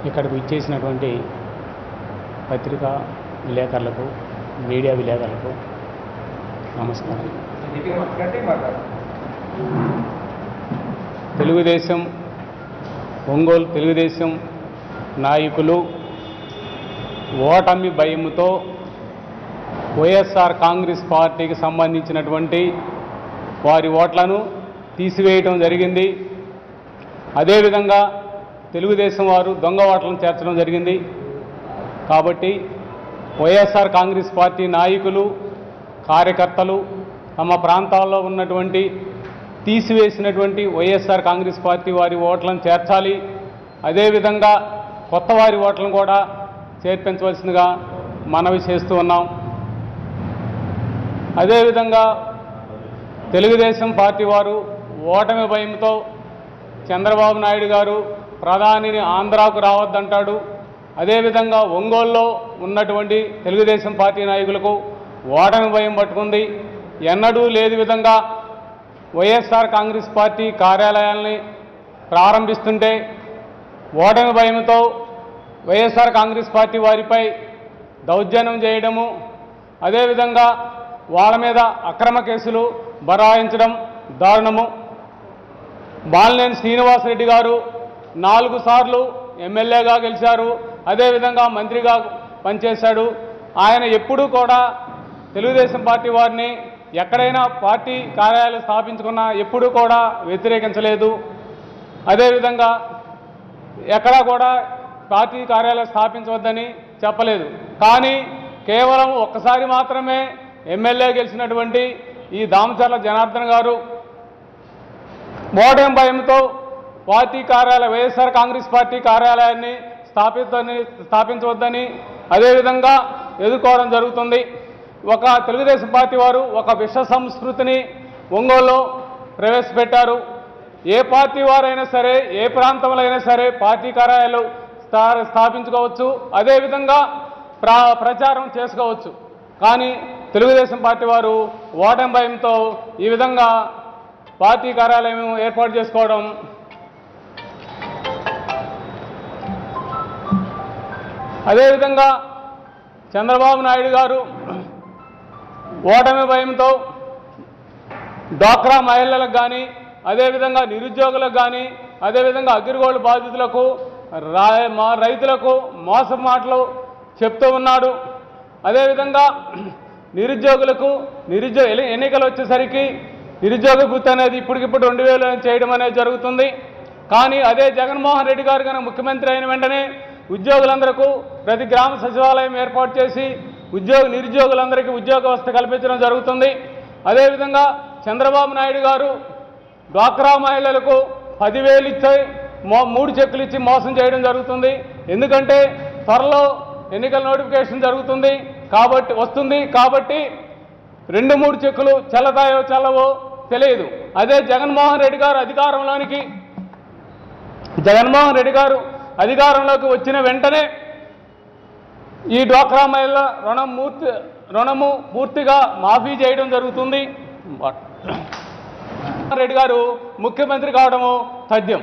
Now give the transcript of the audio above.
ఇక్కడికి ఇచ్చేసినటువంటి పత్రికా విలేకరులకు, మీడియా విలేకరులకు నమస్కారం. తెలుగుదేశం, ఒంగోలు తెలుగుదేశం నాయకులు ఓటమి భయంతో వైఎస్ఆర్ కాంగ్రెస్ పార్టీకి సంబంధించినటువంటి వారి ఓట్లను తీసివేయటం జరిగింది. అదేవిధంగా తెలుగుదేశం వారు దొంగ ఓట్లను చేర్చడం జరిగింది. కాబట్టి వైఎస్ఆర్ కాంగ్రెస్ పార్టీ నాయకులు, కార్యకర్తలు తమ ప్రాంతాల్లో ఉన్నటువంటి తీసివేసినటువంటి వైఎస్ఆర్ కాంగ్రెస్ పార్టీ వారి ఓట్లను చేర్చాలి. అదేవిధంగా కొత్త వారి ఓట్లను కూడా చేర్పించవలసిందిగా మనవి చేస్తూ ఉన్నాం. అదేవిధంగా తెలుగుదేశం పార్టీ వారు ఓటమి భయంతో చంద్రబాబు నాయుడు గారు ప్రధానిని ఆంధ్రాకు రావద్దంటాడు. అదేవిధంగా ఒంగోలులో ఉన్నటువంటి తెలుగుదేశం పార్టీ నాయకులకు ఓటమి భయం పట్టుకుంది. ఎన్నడూ లేని విధంగా వైఎస్ఆర్ కాంగ్రెస్ పార్టీ కార్యాలయాల్ని ప్రారంభిస్తుంటే ఓటమి భయంతో వైఎస్ఆర్ కాంగ్రెస్ పార్టీ వారిపై దౌర్జన్యం చేయడము, అదేవిధంగా వాళ్ళ మీద అక్రమ కేసులు బరాయించడం దారుణము. బాలినేని శ్రీనివాసరెడ్డి గారు 4 సార్లు ఎమ్మెల్యేగా గెలిచారు, అదేవిధంగా మంత్రిగా పనిచేశాడు. ఆయన ఎప్పుడూ కూడా తెలుగుదేశం పార్టీ వారిని ఎక్కడైనా పార్టీ కార్యాలయాలు స్థాపించుకున్నా ఎప్పుడూ కూడా వ్యతిరేకించలేదు. అదేవిధంగా ఎక్కడా కూడా పార్టీ కార్యాలయం స్థాపించవద్దని చెప్పలేదు. కానీ కేవలం ఒక్కసారి మాత్రమే ఎమ్మెల్యే గెలిచినటువంటి ఈ దామచర్ల జనార్దన్ గారు ఓటమి భయంతో పార్టీ కార్యాలయం, వైఎస్ఆర్ కాంగ్రెస్ పార్టీ కార్యాలయాన్ని స్థాపించవద్దని అదేవిధంగా ఎదుర్కోవడం జరుగుతుంది. ఒక తెలుగుదేశం పార్టీ వారు ఒక విష సంస్కృతిని ఒంగోలులో ప్రవేశపెట్టారు. ఏ పార్టీ వారైనా సరే, ఏ ప్రాంతంలో అయినా సరే పార్టీ కార్యాలయాలు స్థాపించుకోవచ్చు, అదేవిధంగా ప్రచారం చేసుకోవచ్చు. కానీ తెలుగుదేశం పార్టీ వారు ఓటమి భయంతో ఈ విధంగా పార్టీ కార్యాలయం ఏర్పాటు చేసుకోవడం అదేవిధంగా చంద్రబాబు నాయుడు గారు ఓటమి భయంతో డ్వాక్రా మహిళలకు కానీ, అదేవిధంగా నిరుద్యోగులకు కానీ, అదేవిధంగా అగ్రిగోల్డ్ బాధితులకు, రైతులకు మోసం మాటలు చెప్తూ ఉన్నాడు. అదేవిధంగా నిరుద్యోగులకు ఎన్నికలు వచ్చేసరికి నిరుద్యోగ భృతి అనేది ఇప్పటికిప్పుడు 2000 చేయడం అనేది జరుగుతుంది. కానీ అదే జగన్మోహన్ రెడ్డి గారు కనుక ముఖ్యమంత్రి అయిన వెంటనే ఉద్యోగులందరికీ ప్రతి గ్రామ సచివాలయం ఏర్పాటు చేసి నిరుద్యోగులందరికీ ఉద్యోగ వ్యవస్థ కల్పించడం జరుగుతుంది. అదేవిధంగా చంద్రబాబు నాయుడు గారు డ్వాక్రా మహిళలకు 10,000 ఇచ్చి 3 చెక్కులు ఇచ్చి మోసం చేయడం జరుగుతుంది. ఎందుకంటే త్వరలో ఎన్నికల నోటిఫికేషన్ జరుగుతుంది కాబట్టి 2-3 చెక్కులు చెల్లతాయో చెల్లవో తెలియదు. అదే జగన్మోహన్ రెడ్డి గారు అధికారంలోకి వచ్చిన వెంటనే ఈ డ్వాక్రా మహిళల రుణము పూర్తిగా మాఫీ చేయడం జరుగుతుంది. రెడ్డి గారు ముఖ్యమంత్రి కావడము తథ్యం.